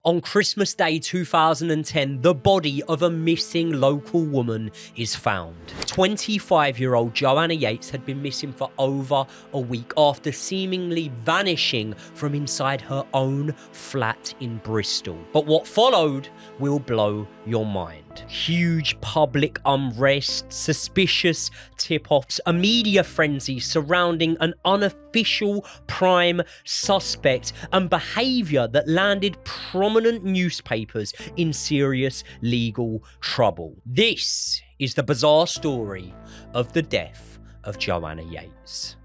On Christmas Day 2010, the body of a missing local woman is found. 25-year-old Joanna Yeates had been missing for over a week after seemingly vanishing from inside her own flat in Bristol. But what followed will blow your mind. Huge public unrest, suspicious tip-offs, a media frenzy surrounding an unofficial prime suspect, and behaviour that landed prominent newspapers in serious legal trouble. This is the bizarre story of the death of Joanna Yeates.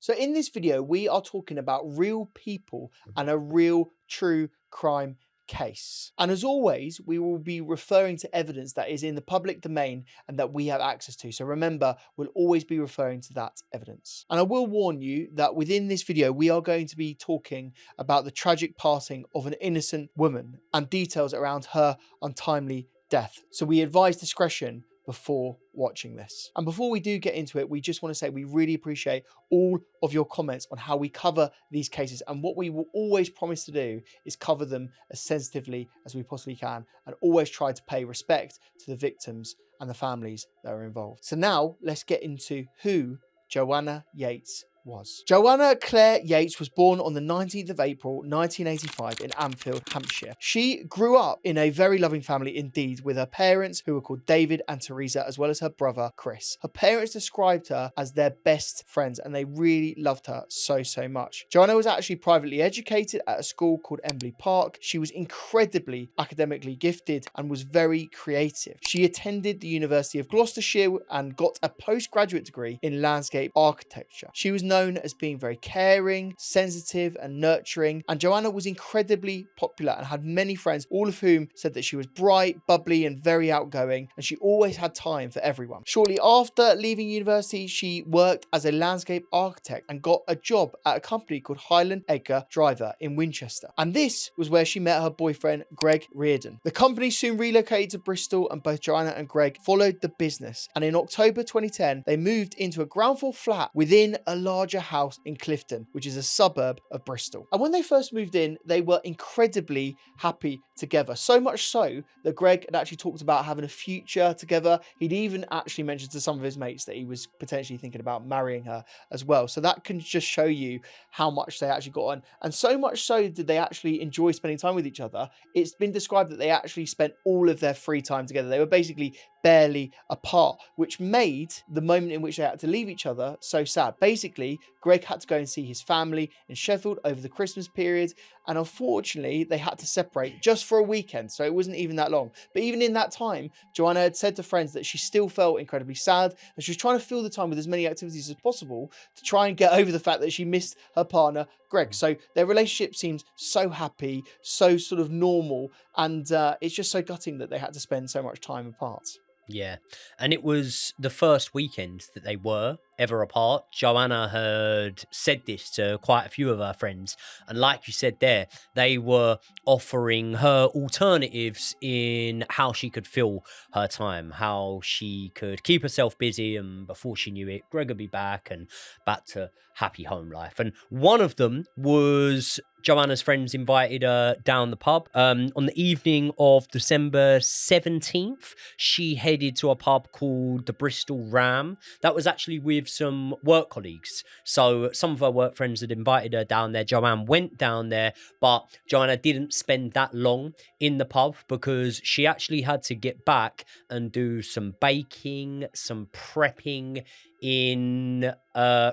So in this video, we are talking about real people and a real true crime case. And as always, we will be referring to evidence that is in the public domain and that we have access to. So remember, we'll always be referring to that evidence. And I will warn you that within this video, we are going to be talking about the tragic passing of an innocent woman and details around her untimely death. So we advise discretion before watching this. And before we do get into it, we just want to say we really appreciate all of your comments on how we cover these cases, and what we will always promise to do is cover them as sensitively as we possibly can and always try to pay respect to the victims and the families that are involved. So now let's get into who Joanna Yeates was. Joanna Claire Yeates was born on the 19th of April 1985 in Anfield, Hampshire. She grew up in a very loving family indeed, with her parents, who were called David and Teresa, as well as her brother Chris. Her parents described her as their best friends, and they really loved her so much. Joanna was actually privately educated at a school called Embley Park. She was incredibly academically gifted and was very creative. She attended the University of Gloucestershire and got a postgraduate degree in landscape architecture. She was known as being very caring, sensitive and nurturing, and Joanna was incredibly popular and had many friends, all of whom said that she was bright, bubbly and very outgoing, and she always had time for everyone. Shortly after leaving university, she worked as a landscape architect and got a job at a company called Highland Edgar Driver in Winchester, and this was where she met her boyfriend Greg Reardon. The company soon relocated to Bristol, and both Joanna and Greg followed the business, and in October 2010 they moved into a ground floor flat within a larger house in Clifton, which is a suburb of Bristol. And when they first moved in, they were incredibly happy together, so much so that Greg had actually talked about having a future together. He'd even actually mentioned to some of his mates that he was potentially thinking about marrying her as well. So that can just show you how much they actually got on, and so much so did they actually enjoy spending time with each other. It's been described that they actually spent all of their free time together. They were basically barely apart, which made the moment in which they had to leave each other so sad. Basically, Greg had to go and see his family in Sheffield over the Christmas period, and unfortunately they had to separate just for a weekend, so it wasn't even that long. But even in that time, Joanna had said to friends that she still felt incredibly sad, and she was trying to fill the time with as many activities as possible to try and get over the fact that she missed her partner Greg. So their relationship seems so happy, so sort of normal, and it's just so gutting that they had to spend so much time apart. Yeah, and it was the first weekend that they were ever apart. Joanna had said this to quite a few of her friends, and like you said there, they were offering her alternatives in how she could fill her time, how she could keep herself busy, and before she knew it, Greg would be back and back to happy home life. And one of them was Joanna's friends invited her down the pub. On the evening of December 17th, she headed to a pub called the Bristol Ram. That was actually with some work colleagues. So some of her work friends had invited her down there. Joanna went down there, but Joanna didn't spend that long in the pub because she actually had to get back and do some baking, some prepping in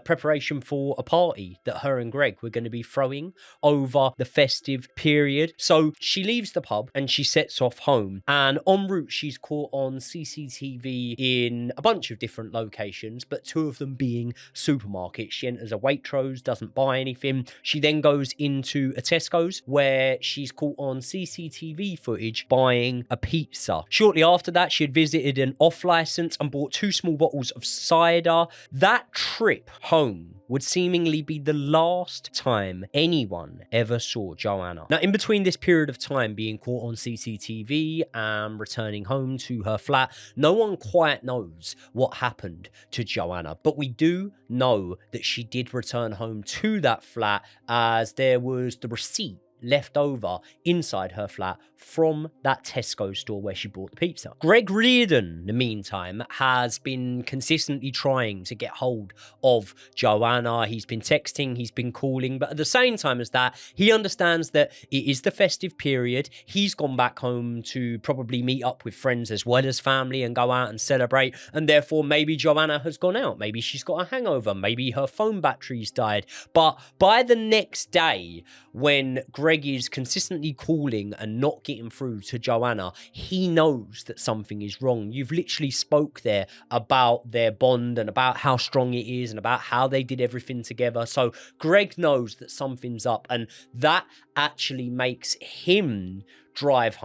preparation for a party that her and Greg were going to be throwing over the festive period. So she leaves the pub and she sets off home, and en route she's caught on CCTV in a bunch of different locations, but two of them being supermarkets. She enters a Waitrose, doesn't buy anything. She then goes into a Tesco's where she's caught on CCTV footage buying a pizza. Shortly after that, she had visited an off license and bought 2 small bottles of cider Teresa, that trip home would seemingly be the last time anyone ever saw Joanna. Now, in between this period of time being caught on CCTV and returning home to her flat, no one quite knows what happened to Joanna, but we do know that she did return home to that flat, as there was the receipt left over inside her flat from that Tesco store where she bought the pizza. Greg Reardon, in the meantime, has been consistently trying to get hold of Joanna. He's been texting, he's been calling, but at the same time as that, he understands that it is the festive period. He's gone back home to probably meet up with friends as well as family and go out and celebrate, and therefore maybe Joanna has gone out, maybe she's got a hangover, maybe her phone battery's died. But by the next day, when Greg is consistently calling and not getting through to Joanna, he knows that something is wrong. You've literally spoke there about their bond and about how strong it is and about how they did everything together. So Greg knows that something's up, and that actually makes him drive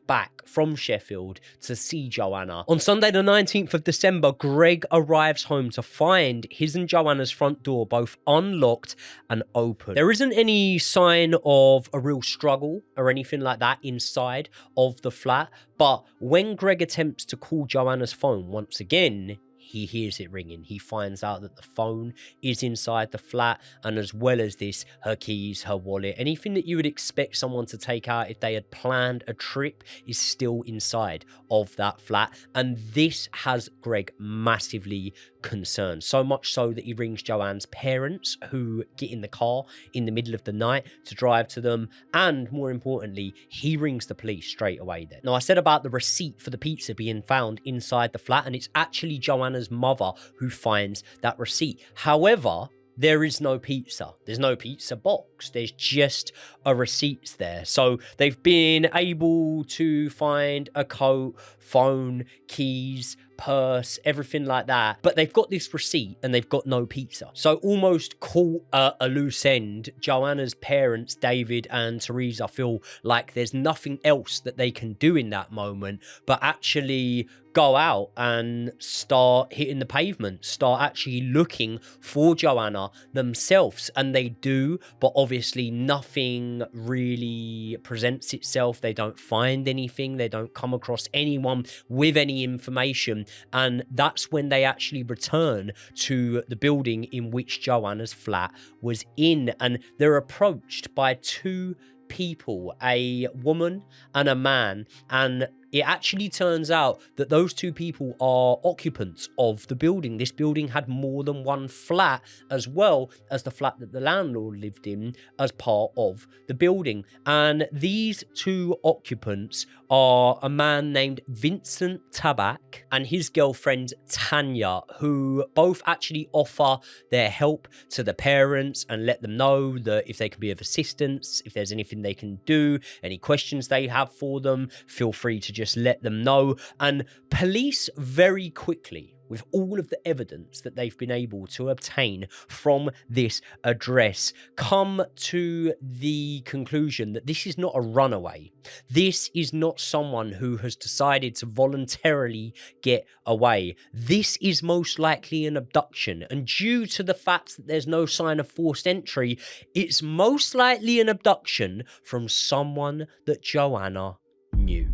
back from Sheffield to see Joanna. On Sunday the 19th of December, Greg arrives home to find his and Joanna's front door both unlocked and open. There isn't any sign of a real struggle or anything like that inside of the flat, but when Greg attempts to call Joanna's phone once again, he hears it ringing. He finds out that the phone is inside the flat, and as well as this, her keys, her wallet, anything that you would expect someone to take out if they had planned a trip is still inside of that flat. And this has Greg massively concerned, so much so that he rings Joanne's parents, who get in the car in the middle of the night to drive to them, and more importantly, he rings the police straight away then. Now, I said about the receipt for the pizza being found inside the flat, and it's actually Joanna's mother who finds that receipt. However, there is no pizza. There's no pizza box. There's just a receipt there. So they've been able to find a coat, phone, keys, purse, everything like that. But they've got this receipt and they've got no pizza. So almost caught at a loose end, Joanna's parents, David and Teresa, feel like there's nothing else that they can do in that moment but actually go out and start hitting the pavement, start actually looking for Joanna themselves. And they do, but obviously nothing really presents itself. They don't find anything. They don't come across anyone with any information. And that's when they actually return to the building in which Joanna's flat was in. And they're approached by two people, a woman and a man, and it actually turns out that those two people are occupants of the building. This building had more than one flat, as well as the flat that the landlord lived in as part of the building. And these two occupants are a man named Vincent Tabak and his girlfriend Tanya, who both actually offer their help to the parents and let them know that if they can be of assistance, if there's anything they can do, any questions they have for them, feel free to just let them know. And police very quickly, with all of the evidence that they've been able to obtain from this address, come to the conclusion that this is not a runaway. This is not someone who has decided to voluntarily get away. This is most likely an abduction. And due to the fact that there's no sign of forced entry, it's most likely an abduction from someone that Joanna knew.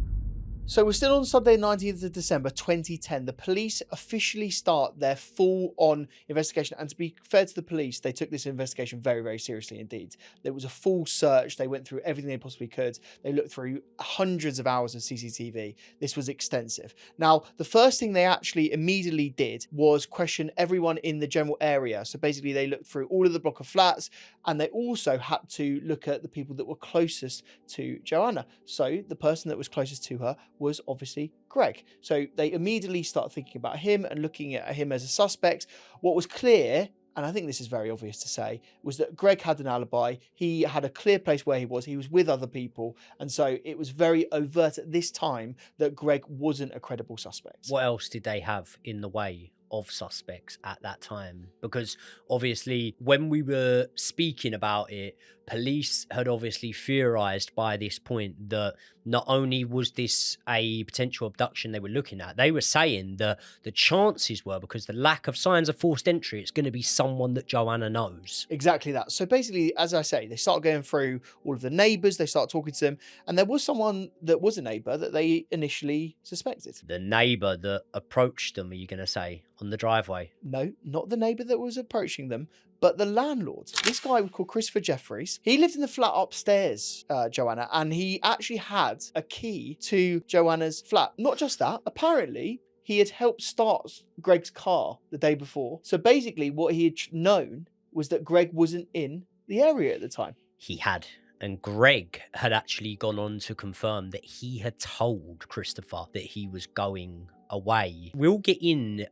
So we're still on Sunday 19th of December 2010. The police officially start their full-on investigation. And to be fair to the police, they took this investigation very, very seriously indeed. There was a full search. They went through everything they possibly could. They looked through hundreds of hours of CCTV. This was extensive. Now, the first thing they actually immediately did was question everyone in the general area. So basically, they looked through all of the block of flats, and they also had to look at the people that were closest to Joanna. So the person that was closest to her was obviously Greg. So they immediately start thinking about him and looking at him as a suspect. What was clear, and I think this is very obvious to say, was that Greg had an alibi. He had a clear place where he was with other people. And so it was very overt at this time that Greg wasn't a credible suspect. What else did they have in the way of suspects at that time? Because obviously when we were speaking about it, police had obviously theorised by this point that not only was this a potential abduction they were looking at, they were saying that the chances were, because the lack of signs of forced entry, it's going to be someone that Joanna knows. Exactly that. So basically, as I say, they start going through all of the neighbours, they start talking to them, and there was someone that was a neighbour that they initially suspected. The neighbour that approached them, are you going to say, on the driveway? No, not the neighbour that was approaching them, but the landlord. This guy was called Christopher Jefferies. He lived in the flat upstairs, Joanna, and he actually had a key to Joanna's flat. Not just that, apparently he had helped start Greg's car the day before. So basically what he had known was that Greg wasn't in the area at the time. He had. And Greg had actually gone on to confirm that he had told Christopher that he was going away. We'll get in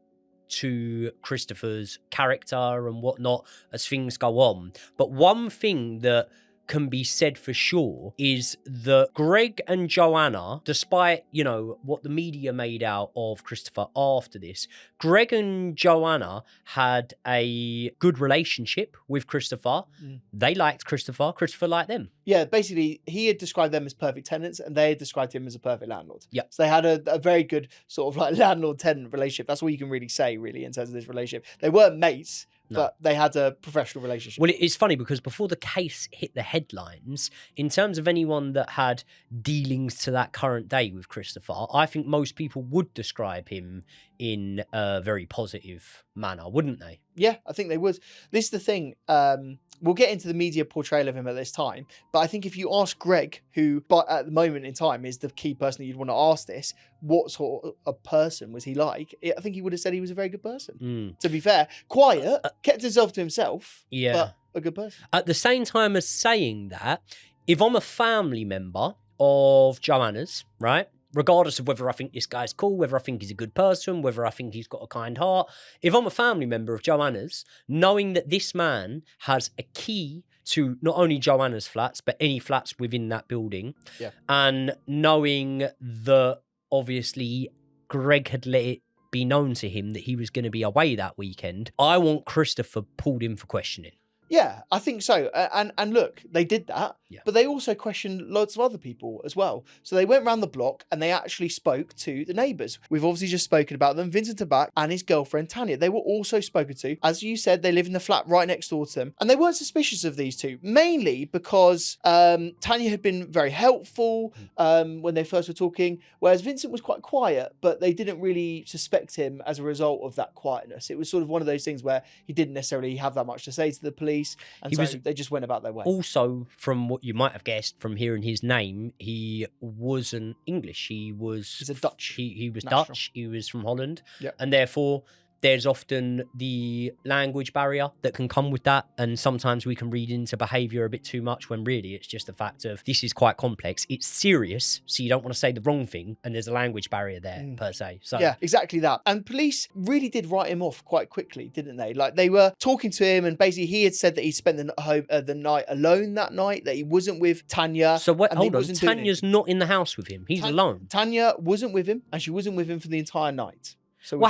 to Christopher's character and whatnot as things go on. But one thing that can be said for sure is that Greg and Joanna, despite, you know, what the media made out of Christopher after this, Greg and Joanna had a good relationship with Christopher. They liked Christopher. Christopher liked them. Yeah, basically, he had described them as perfect tenants and they had described him as a perfect landlord. Yeah. So they had a very good sort of like landlord-tenant relationship. That's all you can really say, really, in terms of this relationship. They weren't mates, but they had a professional relationship. Well, it's funny because before the case hit the headlines, in terms of anyone that had dealings to that current day with Christopher, I think most people would describe him in a very positive manner, wouldn't they? Yeah, I think they would. This is the thing. We'll get into the media portrayal of him at this time, but I think if you ask Greg, who at the moment in time is the key person that you'd want to ask this, what sort of a person was he like? I think he would have said he was a very good person. To be fair, quiet, kept himself to himself, but a good person. At the same time as saying that, if I'm a family member of Joanna's, right? Regardless of whether I think this guy's cool, whether I think he's a good person, whether I think he's got a kind heart. If I'm a family member of Joanna's, knowing that this man has a key to not only Joanna's flats, but any flats within that building, and knowing that obviously Greg had let it be known to him that he was going to be away that weekend, I want Christopher pulled in for questioning. Yeah, I think so. And look, they did that, but they also questioned lots of other people as well. So they went around the block and they actually spoke to the neighbours. We've obviously just spoken about them, Vincent Tabak and his girlfriend Tanya. They were also spoken to. As you said, they live in the flat right next door to them. And they weren't suspicious of these two, mainly because Tanya had been very helpful when they first were talking, whereas Vincent was quite quiet, but they didn't really suspect him as a result of that quietness. It was sort of one of those things where he didn't necessarily have that much to say to the police. And they just went about their way. Also, from what you might have guessed from hearing his name, he wasn't English. He's a Dutch. He was national. Dutch. He was from Holland. Yep. And therefore, there's often the language barrier that can come with that. And sometimes we can read into behaviour a bit too much when really it's just the fact of this is quite complex. It's serious, so you don't want to say the wrong thing. And there's a language barrier there, per se. So yeah, exactly that. And police really did write him off quite quickly, didn't they? Like they were talking to him and basically he had said that he spent the night alone that night, that he wasn't with Tanya. So hold on, Tanya's not in the house with him. He's alone. Tanya wasn't with him and she wasn't with him for the entire night. So well,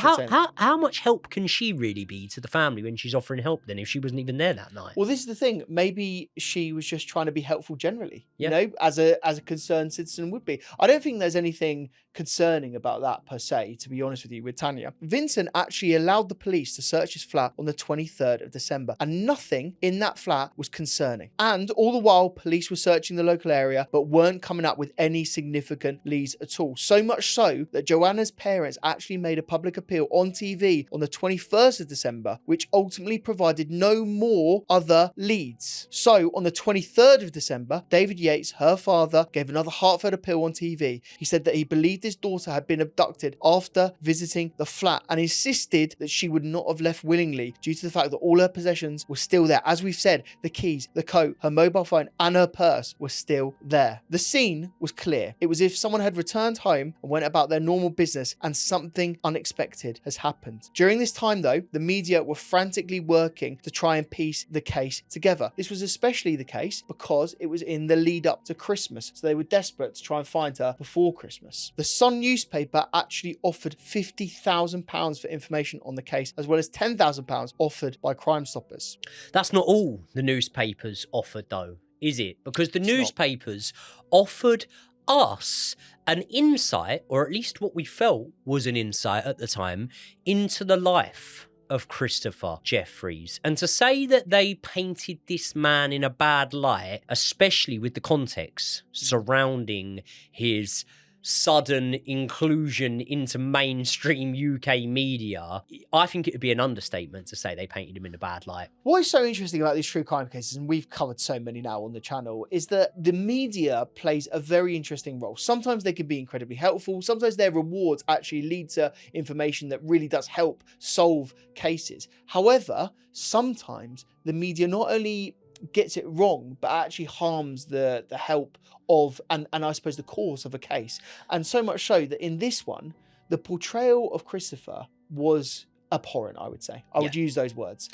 how much help can she really be to the family when she's offering help then if she wasn't even there that night? Well, this is the thing. Maybe she was just trying to be helpful generally, you know, as a concerned citizen would be. I don't think there's anything concerning about that per se, to be honest with you, with Tanya. Vincent actually allowed the police to search his flat on the 23rd of December and nothing in that flat was concerning. And all the while, police were searching the local area but weren't coming up with any significant leads at all. So much so that Joanna's parents actually made a public appeal on TV on the 21st of December, which ultimately provided no more other leads. So on the 23rd of December, David Yeates, her father, gave another heartfelt appeal on TV. He said that he believed his daughter had been abducted after visiting the flat and insisted that she would not have left willingly due to the fact that all her possessions were still there. As we've said, the keys, the coat, her mobile phone and her purse were still there. The scene was clear. It was as if someone had returned home and went about their normal business and something unexpected has happened. During this time though, the media were frantically working to try and piece the case together. This was especially the case because it was in the lead up to Christmas, so they were desperate to try and find her before Christmas. The Sun newspaper actually offered £50,000 for information on the case, as well as £10,000 offered by Crime Stoppers. That's not all the newspapers offered though. is it? Because the It's not. newspapers offered us an insight, or at least what we felt was an insight at the time, into the life of Christopher Jefferies. And to say that they painted this man in a bad light, especially with the context surrounding his sudden inclusion into mainstream UK media, I think it would be an understatement to say they painted him in a bad light. What is so interesting about these true crime cases, and we've covered so many now on the channel, is that the media plays a very interesting role. Sometimes they can be incredibly helpful. Sometimes their rewards actually lead to information that really does help solve cases. However, sometimes the media not only gets it wrong, but actually harms the help of, and I suppose the cause of a case. And so much so that in this one, the portrayal of Christopher was abhorrent, I would say. I would use those words.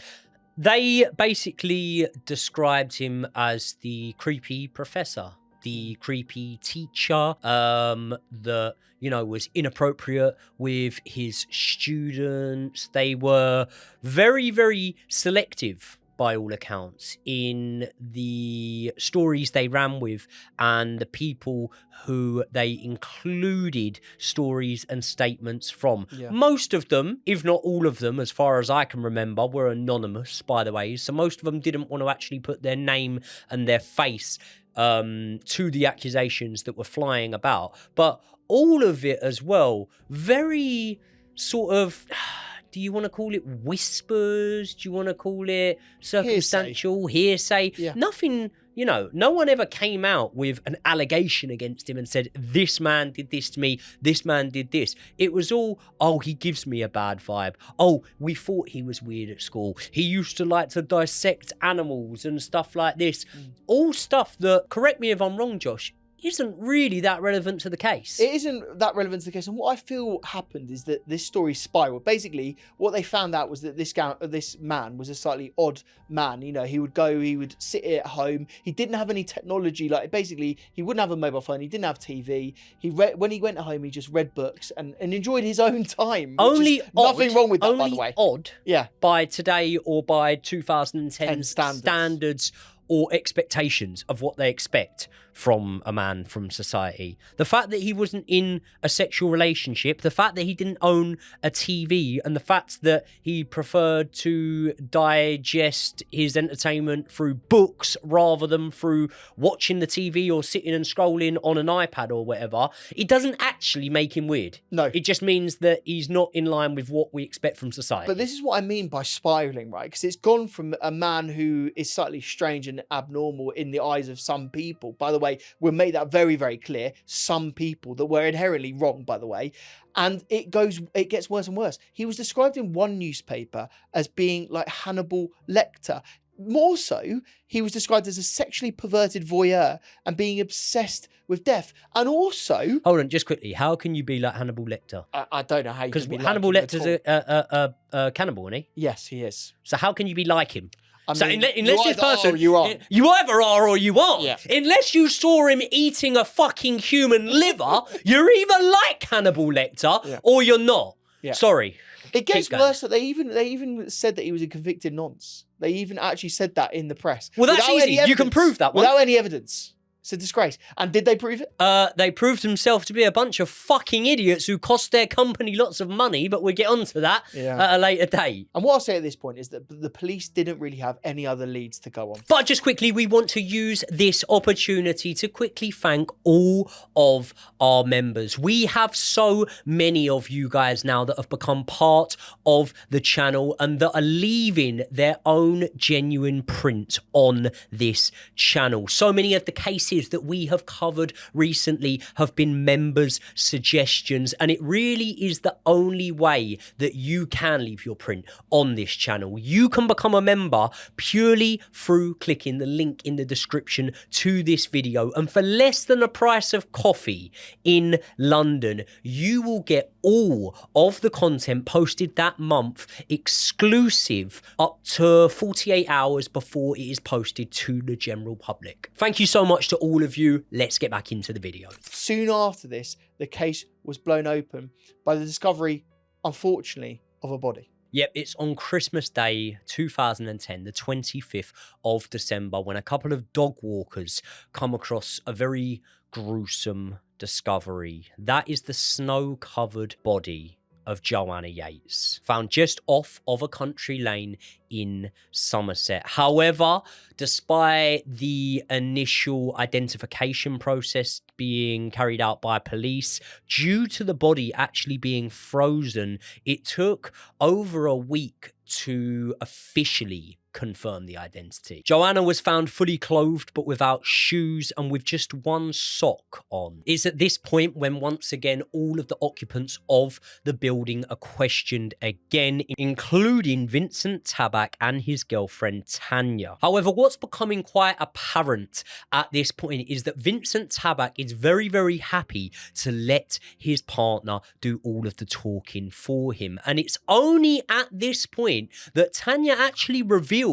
They basically described him as the creepy professor, the creepy teacher, that, you know, was inappropriate with his students. They were very, very selective, by all accounts, in the stories they ran with and the people who they included stories and statements from. Most of them, if not all of them, as far as I can remember, were anonymous, by the way. So most of them didn't want to actually put their name and their face to the accusations that were flying about. But all of it as well, very sort of... Do you want to call it whispers? Do you want to call it circumstantial hearsay? Nothing, you know, no one ever came out with an allegation against him and said, this man did this to me, this man did this. It was all, oh, he gives me a bad vibe. Oh, we thought he was weird at school. He used to like to dissect animals and stuff like this. All stuff that, correct me if I'm wrong, Josh, isn't really that relevant to the case. It isn't that relevant to the case. And what I feel happened is that this story spiraled. Basically, what they found out was that this man was a slightly odd man. You know, he would sit at home. He didn't have any technology. Like, basically, he wouldn't have a mobile phone. He didn't have TV. When he went home, he just read books and enjoyed his own time. Nothing wrong with that, by the way. Odd. Yeah. By today or by 2010 standards or expectations of what they expect from a man from society. The fact that he wasn't in a sexual relationship, the fact that he didn't own a TV, and the fact that he preferred to digest his entertainment through books rather than through watching the TV or sitting and scrolling on an iPad or whatever, it doesn't actually make him weird. No. It just means that he's not in line with what we expect from society. But this is what I mean by spiraling, right? Because it's gone from a man who is slightly strange and abnormal in the eyes of some people. By the way, we'll make that very, very clear. Some people that were inherently wrong, by the way. And it gets worse and worse. He was described in one newspaper as being like Hannibal Lecter. More so, he was described as a sexually perverted voyeur and being obsessed with death. And also... Hold on, just quickly. How can you be like Hannibal Lecter? I don't know how you can be like Hannibal Lecter's a cannibal, isn't he? Yes, he is. So how can you be like him? I mean, unless this person, you are. You either are or you aren't. Yeah. Unless you saw him eating a fucking human liver, you're either like Hannibal Lecter or you're not. Yeah. Sorry. It gets worse. That they even said that he was a convicted nonce. They even actually said that in the press. Well, that's easy. You can prove that one. Without any evidence. It's a disgrace. And did they prove it? They proved themselves to be a bunch of fucking idiots who cost their company lots of money, but we'll get onto that at a later date. And what I'll say at this point is that the police didn't really have any other leads to go on. But just quickly, we want to use this opportunity to quickly thank all of our members. We have so many of you guys now that have become part of the channel and that are leaving their own genuine print on this channel. So many of the cases that we have covered recently have been members' suggestions, and it really is the only way that you can leave your print on this channel. You can become a member purely through clicking the link in the description to this video, and for less than the price of coffee in London, you will get all of the content posted that month exclusive up to 48 hours before it is posted to the general public. Thank you so much to all of you. Let's get back into the video. Soon after this, the case was blown open by the discovery, unfortunately, of a body. Yep, it's on Christmas Day 2010, the 25th of December, when a couple of dog walkers come across a very gruesome discovery. That is the snow-covered body of Joanna Yeates, found just off of a country lane in Somerset. However, despite the initial identification process being carried out by police, due to the body actually being frozen, it took over a week to officially confirm the identity. Joanna was found fully clothed but without shoes and with just one sock on. It's at this point when once again all of the occupants of the building are questioned again, including Vincent Tabak and his girlfriend Tanya. However, what's becoming quite apparent at this point is that Vincent Tabak is very, very happy to let his partner do all of the talking for him. And it's only at this point that Tanya actually reveals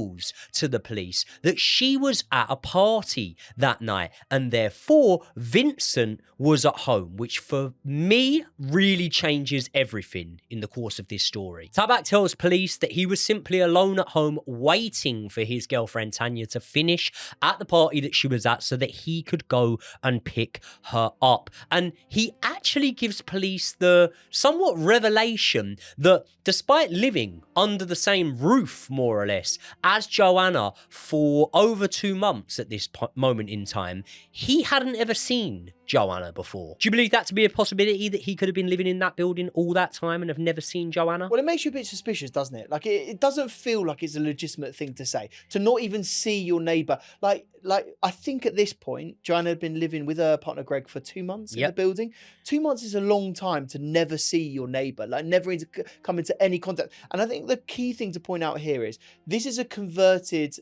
to the police that she was at a party that night and therefore Vincent was at home, which for me really changes everything in the course of this story. Tabak tells police that he was simply alone at home waiting for his girlfriend Tanya to finish at the party that she was at so that he could go and pick her up. And he actually gives police the somewhat revelation that despite living under the same roof, more or less, as Joanna for over 2 months at this moment in time, he hadn't ever seen Joanna before. Do you believe that to be a possibility, that he could have been living in that building all that time and have never seen Joanna? Well, it makes you a bit suspicious, doesn't it? Like, it doesn't feel like it's a legitimate thing to say, to not even see your neighbour. Like I think at this point, Joanna had been living with her partner Greg for 2 months in the building. 2 months is a long time to never see your neighbour, like never come into any contact. And I think the key thing to point out here is this is a converted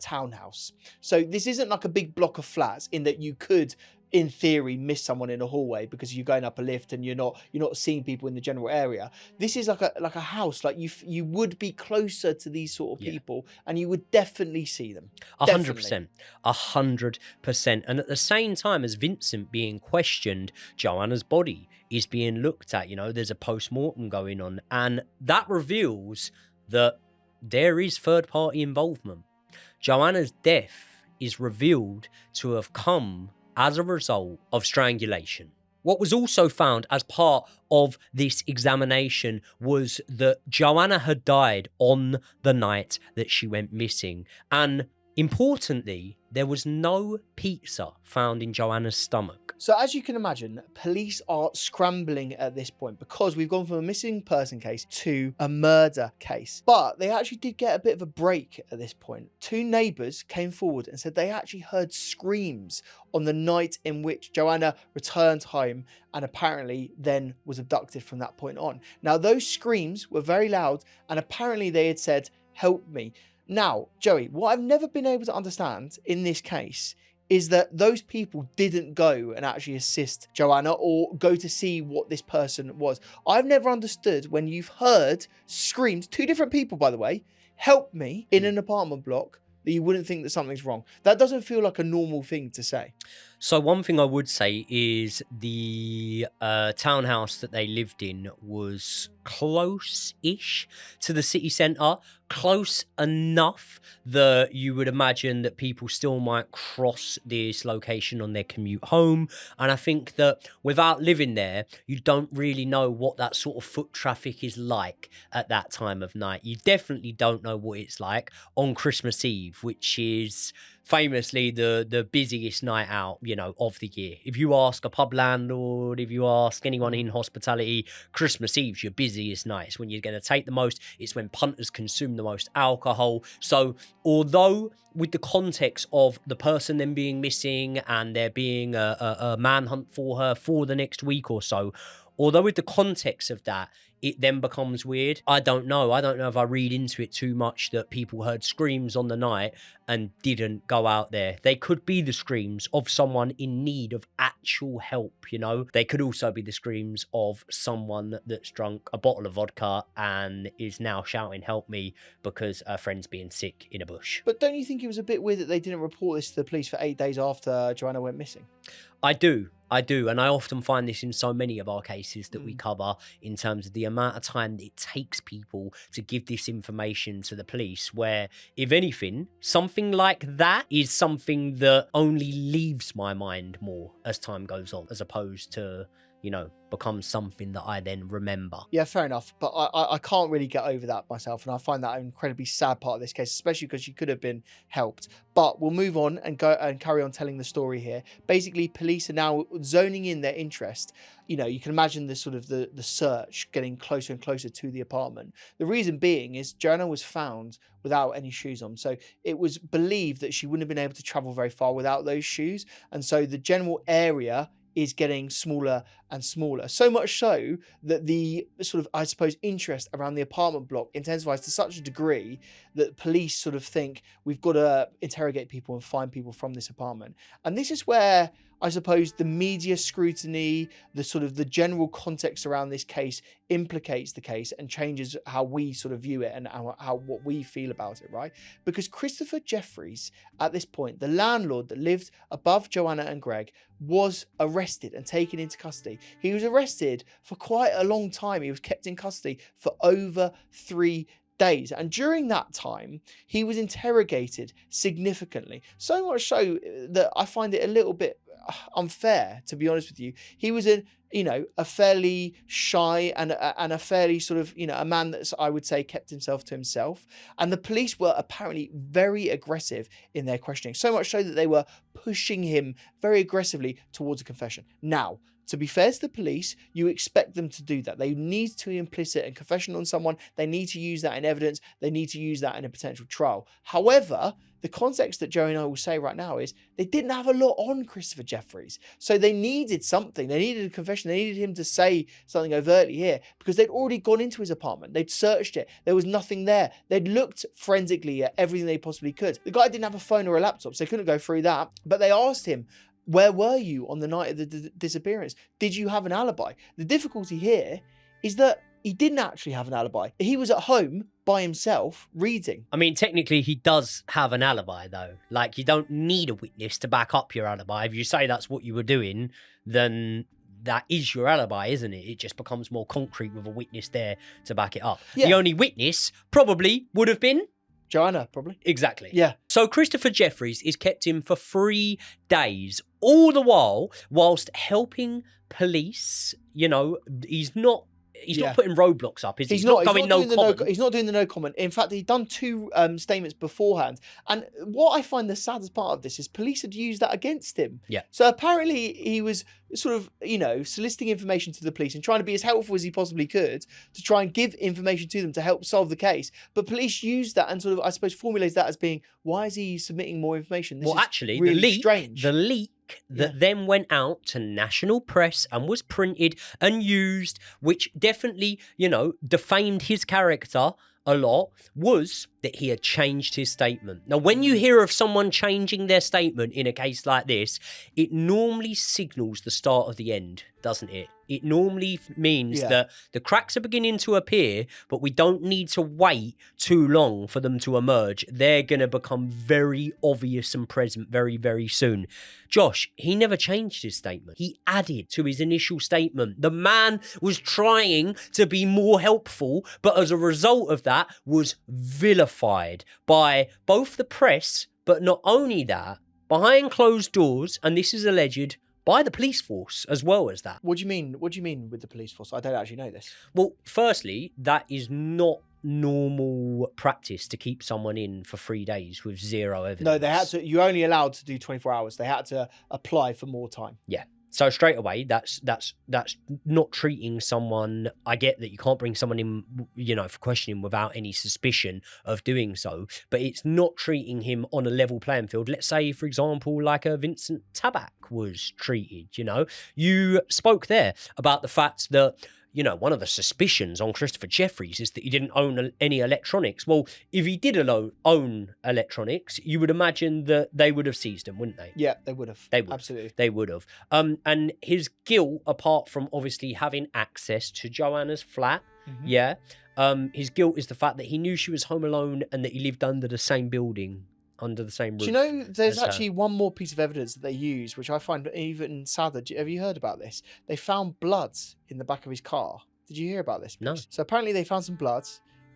townhouse. So this isn't like a big block of flats in that you could, in theory, miss someone in a hallway because you're going up a lift and you're not seeing people in the general area. This is like a house. Like you would be closer to these sort of people and you would definitely see them. 100%. 100%. And at the same time as Vincent being questioned, Joanna's body is being looked at. You know, there's a post-mortem going on, and that reveals that there is third-party involvement. Joanna's death is revealed to have come as a result of strangulation. What was also found as part of this examination was that Joanna had died on the night that she went missing. And importantly, there was no pizza found in Joanna's stomach. So as you can imagine, police are scrambling at this point because we've gone from a missing person case to a murder case. But they actually did get a bit of a break at this point. 2 neighbours came forward and said they actually heard screams on the night in which Joanna returned home and apparently then was abducted from that point on. Now, those screams were very loud and apparently they had said, "Help me." Now, Joey, what I've never been able to understand in this case is that those people didn't go and actually assist Joanna or go to see what this person was. I've never understood when you've heard screams, 2 different people, by the way, "Help me," in an apartment block, that you wouldn't think that something's wrong. That doesn't feel like a normal thing to say. So one thing I would say is the townhouse that they lived in was close-ish to the city centre, close enough that you would imagine that people still might cross this location on their commute home. And I think that without living there, you don't really know what that sort of foot traffic is like at that time of night. You definitely don't know what it's like on Christmas Eve, which is famously the busiest night out, you know, of the year. If you ask a pub landlord, if you ask anyone in hospitality, Christmas Eve's your busiest night. It's when you're going to take the most. It's when punters consume the most alcohol. So although with the context of the person then being missing and there being a manhunt for her for the next week or so, although with the context of that, it then becomes weird. I don't know. I don't know if I read into it too much that people heard screams on the night and didn't go out there. They could be the screams of someone in need of actual help, you know? They could also be the screams of someone that's drunk a bottle of vodka and is now shouting, "Help me," because a friend's being sick in a bush. But don't you think it was a bit weird that they didn't report this to the police for 8 days after Joanna went missing? I do. And I often find this in so many of our cases that we cover, in terms of the amount of time that it takes people to give this information to the police, where, if anything, something like that is something that only leaves my mind more as time goes on, as opposed to, you know, becomes something that I then remember. Yeah, fair enough. But I can't really get over that myself. And I find that an incredibly sad part of this case, especially because she could have been helped. But we'll move on and go and carry on telling the story here. Basically, police are now zoning in their interest. You know, you can imagine the sort of the search getting closer and closer to the apartment. The reason being is Joanna was found without any shoes on. So it was believed that she wouldn't have been able to travel very far without those shoes. And so the general area is getting smaller and smaller. So much so that the sort of, I suppose, interest around the apartment block intensifies to such a degree that police sort of think we've got to interrogate people and find people from this apartment. And this is where, I suppose, the media scrutiny, the sort of the general context around this case implicates the case and changes how we sort of view it and how what we feel about it, right? Because Christopher Jefferies, at this point, the landlord that lived above Joanna and Greg, was arrested and taken into custody. He was arrested for quite a long time. He was kept in custody for over 3 days. And during that time, he was interrogated significantly. So much so that I find it a little bit unfair, to be honest with you. He was a fairly shy and a fairly sort of, a man that I would say kept himself to himself. And the police were apparently very aggressive in their questioning, so much so that they were pushing him very aggressively towards a confession. Now, to be fair to the police, you expect them to do that. They need to implicit a confession on someone. They need to use that in evidence. They need to use that in a potential trial. However, the context that Joe and I will say right now is they didn't have a lot on Christopher Jefferies. So they needed something. They needed a confession. They needed him to say something overtly here because they'd already gone into his apartment. They'd searched it. There was nothing there. They'd looked forensically at everything they possibly could. The guy didn't have a phone or a laptop, so they couldn't go through that. But they asked him, where were you on the night of the disappearance? Did you have an alibi? The difficulty here is that he didn't actually have an alibi. He was at home by himself reading. I mean, technically, he does have an alibi, though. Like, you don't need a witness to back up your alibi. If you say that's what you were doing, then that is your alibi, isn't it? It just becomes more concrete with a witness there to back it up. Yeah. The only witness probably would have been Joanna, probably. Exactly. Yeah. So Christopher Jefferies is kept in for 3 days, all the while whilst helping police. You know, he's not putting roadblocks up, is he? He's not doing the no comment. In fact, he'd done 2 statements beforehand. And what I find the saddest part of this is police had used that against him. Yeah. So apparently he was sort of, soliciting information to the police and trying to be as helpful as he possibly could to try and give information to them to help solve the case. But police used that and sort of, I suppose, formulates that as being, why is he submitting more information? This is really strange. The leak that then went out to national press and was printed and used, which definitely, defamed his character a lot, was that he had changed his statement. Now, when you hear of someone changing their statement in a case like this, it normally signals the start of the end, doesn't it? It normally means that the cracks are beginning to appear, but we don't need to wait too long for them to emerge. They're going to become very obvious and present very, very soon. Josh, he never changed his statement. He added to his initial statement. The man was trying to be more helpful, but as a result of that was vilified by both the press, but not only that, behind closed doors, and this is alleged, by the police force as well as that. What do you mean? What do you mean with the police force? I don't actually know this. Well, firstly, that is not normal practice to keep someone in for 3 days with zero evidence. No, they had to. You're only allowed to do 24 hours. They had to apply for more time. Yeah. So straight away, that's not treating someone. I get that you can't bring someone in, for questioning without any suspicion of doing so, but it's not treating him on a level playing field. Let's say, for example, like a Vincent Tabak was treated. You spoke there about the fact that, one of the suspicions on Christopher Jefferies is that he didn't own any electronics. Well, if he did own electronics, you would imagine that they would have seized them, wouldn't they? Yeah, they would have. They would. Absolutely. They would have. And his guilt, apart from obviously having access to Joanna's flat, his guilt is the fact that he knew she was home alone and that he lived under the same building under the same roof. Do you know there's as her. actually one more piece of evidence that they use, which I find even sadder. Have you heard about this? They found blood in the back of his car. Did you hear about this? No. So apparently they found some blood.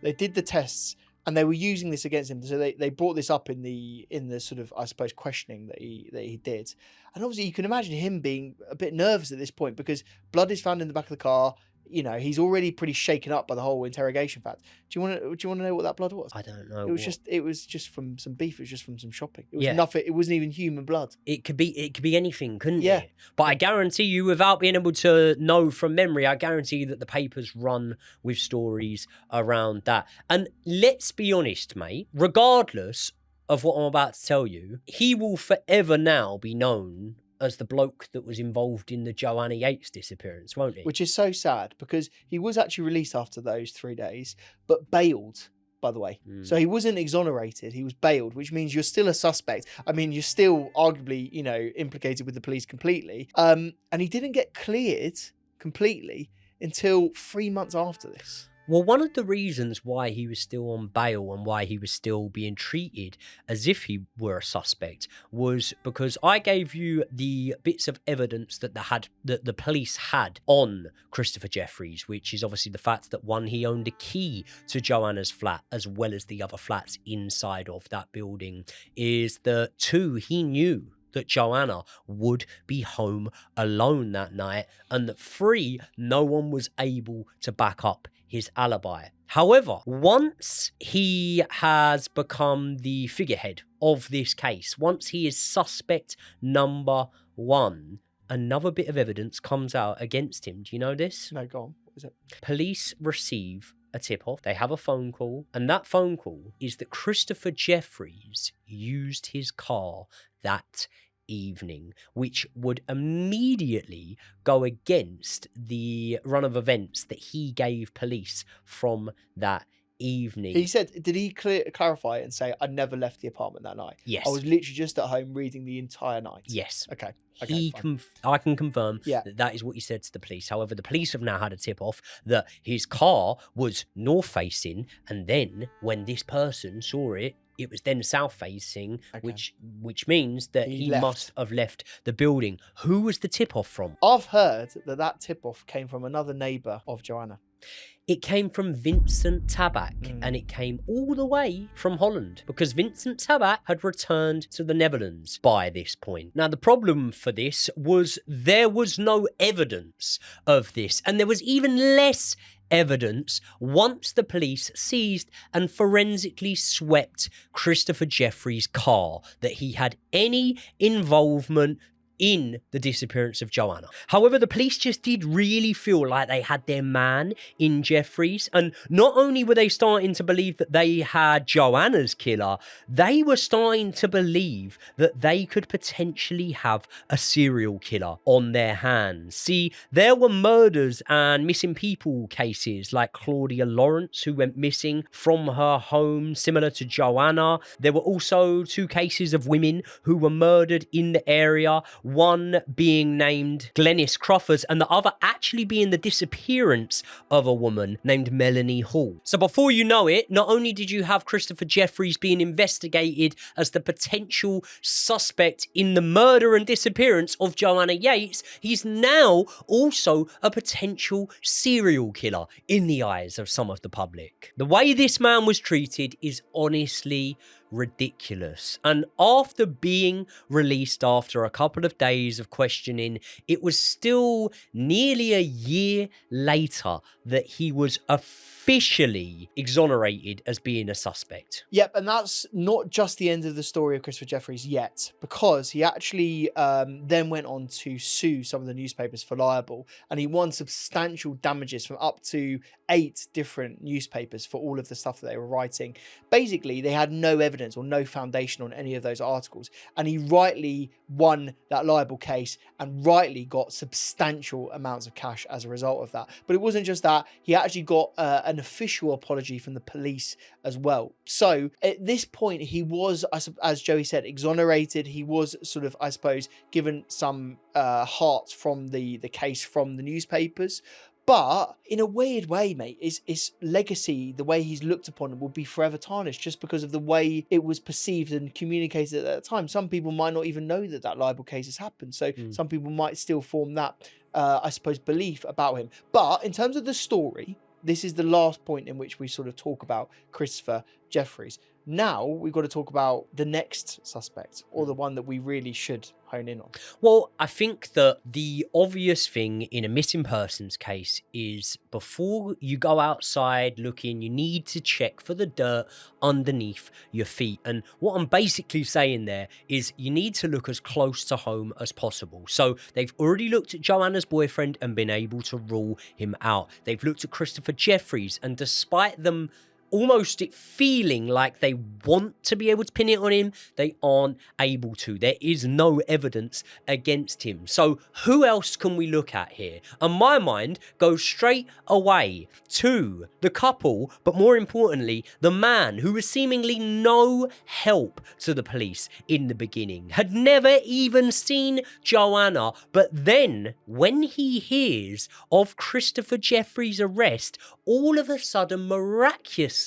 They did the tests, and they were using this against him. So they brought this up in the sort of, I suppose, questioning that he did. And obviously you can imagine him being a bit nervous at this point because blood is found in the back of the car. You know, he's already pretty shaken up by the whole interrogation fact. Do you want to know what that blood was? I don't know. It was just from some beef. It was just from some shopping. It was Yeah. nothing. It wasn't even human blood. It could be anything, couldn't Yeah. it? But I guarantee you, without being able to know from memory, I guarantee you that the papers run with stories around that. And let's be honest, mate, regardless of what I'm about to tell you, he will forever now be known as the bloke that was involved in the Joanna Yeates disappearance, won't he? Which is so sad because he was actually released after those 3 days, but bailed, by the way. So he wasn't exonerated, he was bailed, which means you're still a suspect. I mean, you're still arguably, you know, implicated with the police completely. And he didn't get cleared completely until 3 months after this. Well, one of the reasons why he was still on bail and why he was still being treated as if he were a suspect was because I gave you the bits of evidence that the police had on Christopher Jefferies, which is obviously the fact that, one, he owned a key to Joanna's flat as well as the other flats inside of that building, is that, two, he knew that Joanna would be home alone that night, and that, three, no one was able to back up his alibi. However, once he has become the figurehead of this case, once he is suspect number one, another bit of evidence comes out against him. Do you know this? No, go on. What is it? Police receive a tip-off. They have a phone call, and that phone call is that Christopher Jefferies used his car that evening, which would immediately go against the run of events that he gave police from that evening. He said, did he clarify and say, I never left the apartment that night? Yes. I was literally just at home reading the entire night. Yes. Okay. I can confirm that is what he said to the police. However, the police have now had a tip-off that his car was north-facing, and then when this person saw it, it was then south-facing, which means that he must have left the building. Who was the tip-off from? I've heard that tip-off came from another neighbour of Joanna. It came from Vincent Tabak, and it came all the way from Holland because Vincent Tabak had returned to the Netherlands by this point. Now, the problem for this was there was no evidence of this, and there was even less evidence once the police seized and forensically swept Christopher Jefferies' car that he had any involvement in the disappearance of Joanna. However, the police just did really feel like they had their man in Jefferies, and not only were they starting to believe that they had Joanna's killer, they were starting to believe that they could potentially have a serial killer on their hands. See, there were murders and missing people cases like Claudia Lawrence, who went missing from her home, similar to Joanna. There were also 2 cases of women who were murdered in the area, one being named Glenys Crawford and the other actually being the disappearance of a woman named Melanie Hall. So before you know it, not only did you have Christopher Jefferies being investigated as the potential suspect in the murder and disappearance of Joanna Yeates, he's now also a potential serial killer in the eyes of some of the public. The way this man was treated is honestly ridiculous. And after being released after a couple of days of questioning, it was still nearly a year later that he was officially exonerated as being a suspect. Yep, and that's not just the end of the story of Christopher Jefferies yet, because he actually then went on to sue some of the newspapers for libel, and he won substantial damages from up to 8 different newspapers for all of the stuff that they were writing. Basically, they had no evidence or no foundation on any of those articles, and he rightly won that libel case and rightly got substantial amounts of cash as a result of that. But it wasn't just that, he actually got an official apology from the police as well. So at this point, he was, as Joey said, exonerated. He was sort of, I suppose, given some heart from the case from the newspapers. But in a weird way, mate, his legacy, the way he's looked upon, will be forever tarnished just because of the way it was perceived and communicated at that time. Some people might not even know that libel case has happened. So some people might still form that, I suppose, belief about him. But in terms of the story, this is the last point in which we sort of talk about Christopher Jefferies. Now we've got to talk about the next suspect, or the one that we really should hone in on. Well, I think that the obvious thing in a missing persons case is before you go outside looking, you need to check for the dirt underneath your feet. And what I'm basically saying there is you need to look as close to home as possible. So they've already looked at Joanna's boyfriend and been able to rule him out. They've looked at Christopher Jefferies, and despite them almost it feeling like they want to be able to pin it on him, they aren't able to. There is no evidence against him. So who else can we look at here? And my mind goes straight away to the couple, but more importantly, the man who was seemingly no help to the police in the beginning, had never even seen Joanna, but then when he hears of Christopher Jefferies' arrest, all of a sudden miraculously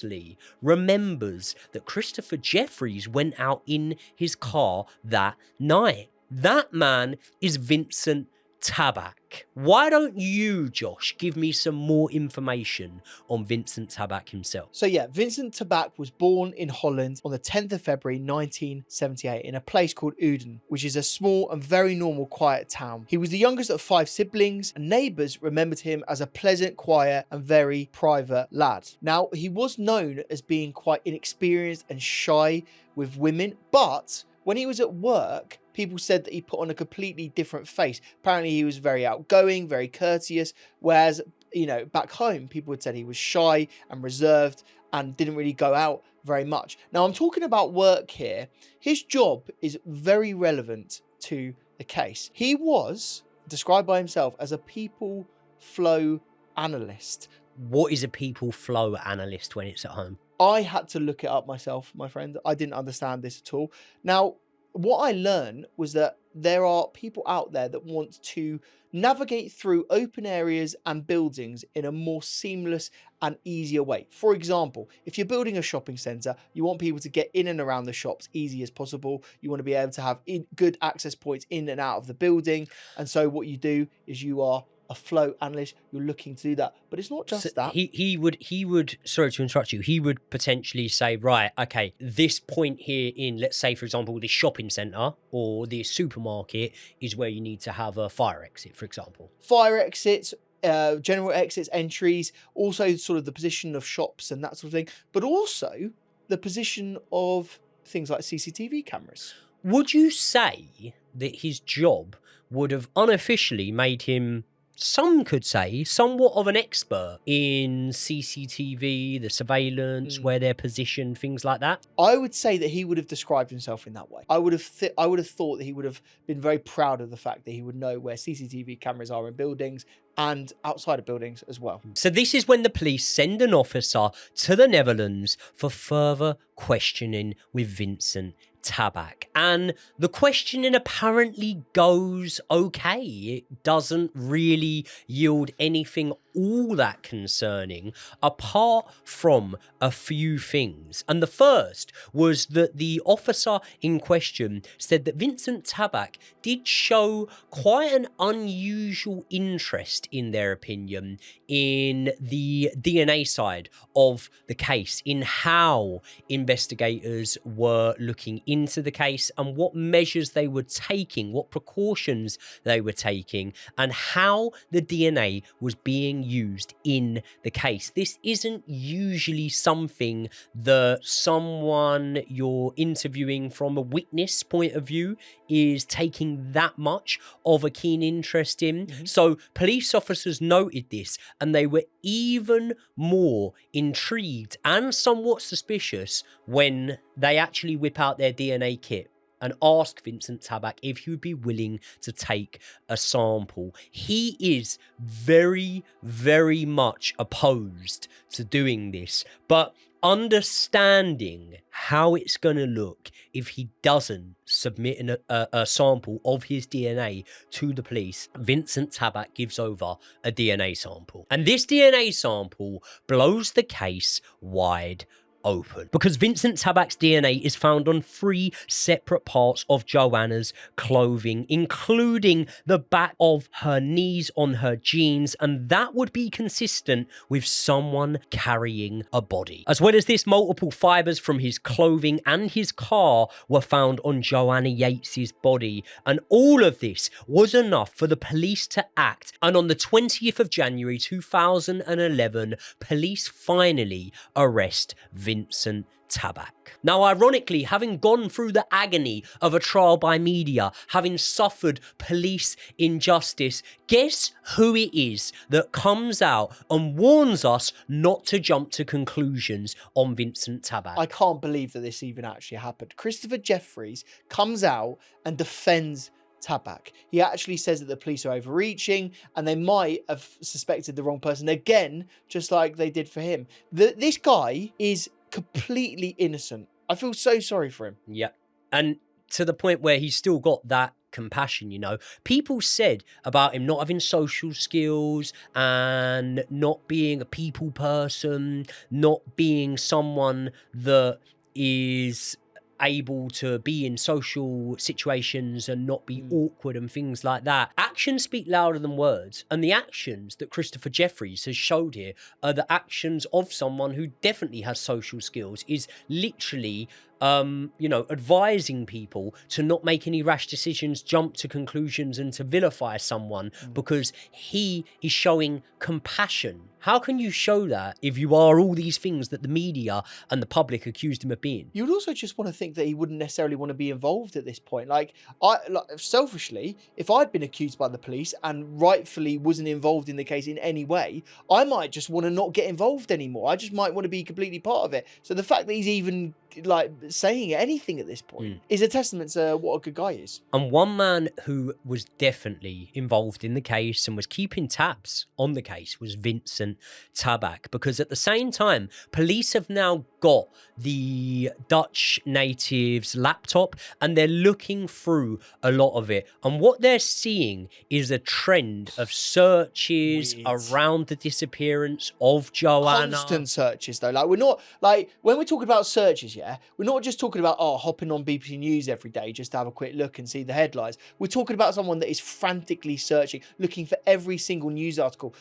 remembers that Christopher Jefferies went out in his car that night. That man is Vincent Tabak. Why don't you, Josh, give me some more information on Vincent Tabak himself? So yeah, Vincent Tabak was born in Holland on the 10th of February 1978 in a place called Uden, which is a small and very normal, quiet town. He was the youngest of 5 siblings, and neighbours remembered him as a pleasant, quiet and very private lad. Now, he was known as being quite inexperienced and shy with women, but when he was at work, people said that he put on a completely different face. Apparently he was very outgoing, very courteous, whereas, you know, back home, people had said he was shy and reserved and didn't really go out very much. Now, I'm talking about work here. His job is very relevant to the case. He was described by himself as a people flow analyst. What is a people flow analyst when it's at home? I had to look it up myself, my friend. I didn't understand this at all. Now, what I learned was that there are people out there that want to navigate through open areas and buildings in a more seamless and easier way. For example, if you're building a shopping centre, you want people to get in and around the shops easy as possible. You want to be able to have good access points in and out of the building. And so what you do is you are a flow analyst, you're looking to do that. But it's not just that. He would, sorry to interrupt you, he would potentially say, right, okay, this point here in, let's say, for example, this shopping centre or this supermarket is where you need to have a fire exit, for example. Fire exits, general exits, entries, also sort of the position of shops and that sort of thing, but also the position of things like CCTV cameras. Would you say that his job would have unofficially made him, some could say, somewhat of an expert in CCTV, the surveillance, where they're positioned, things like that? I would say that he would have described himself in that way. I would have thought that he would have been very proud of the fact that he would know where CCTV cameras are in buildings and outside of buildings as well. So this is when the police send an officer to the Netherlands for further questioning with Vincent Tabak. And the questioning apparently goes okay. It doesn't really yield anything all that concerning, apart from a few things. And the first was that the officer in question said that Vincent Tabak did show quite an unusual interest, in their opinion, in the DNA side of the case, in how investigators were looking into the case and what measures they were taking, what precautions they were taking, and how the DNA was being used in the case. This isn't usually something that someone you're interviewing from a witness point of view is taking that much of a keen interest in. So police officers noted this, and they were even more intrigued and somewhat suspicious when they actually whip out their DNA kit and ask Vincent Tabak if he would be willing to take a sample. He is very, very much opposed to doing this, but understanding how it's going to look if he doesn't submit a sample of his DNA to the police, Vincent Tabak gives over a DNA sample. And this DNA sample blows the case wide open, because Vincent Tabak's DNA is found on 3 separate parts of Joanna's clothing, including the back of her knees on her jeans, and that would be consistent with someone carrying a body. As well as this, multiple fibers from his clothing and his car were found on Joanna Yeates' body, and all of this was enough for the police to act. And on the 20th of January 2011, police finally arrest Vincent Tabak. Now, ironically, having gone through the agony of a trial by media, having suffered police injustice, guess who it is that comes out and warns us not to jump to conclusions on Vincent Tabak? I can't believe that this even actually happened. Christopher Jefferies comes out and defends Tabak. He actually says that the police are overreaching and they might have suspected the wrong person again, just like they did for him. This guy is completely innocent. I feel so sorry for him. Yeah. And to the point where he's still got that compassion, you know. People said about him not having social skills and not being a people person, not being someone that is able to be in social situations and not be awkward and things like that. Actions speak louder than words, and the actions that Christopher Jefferies has showed here are the actions of someone who definitely has social skills, is literally advising people to not make any rash decisions, jump to conclusions, and to vilify someone because he is showing compassion. How can you show that if you are all these things that the media and the public accused him of being? You would also just want to think that he wouldn't necessarily want to be involved at this point. Selfishly, if I'd been accused by the police and rightfully wasn't involved in the case in any way, I might just want to not get involved anymore. I just might want to be completely part of it. So the fact that he's even saying anything at this point is a testament to what a good guy is. And one man who was definitely involved in the case and was keeping tabs on the case was Vincent Tabak, because at the same time, police have now got the Dutch native's laptop and they're looking through a lot of it, and what they're seeing is a trend of searches around the disappearance of Joanna. Constant searches though. We're not when we're talking about searches, we're not just talking about hopping on BBC News every day just to have a quick look and see the headlines. We're talking about someone that is frantically searching, looking for every single news article,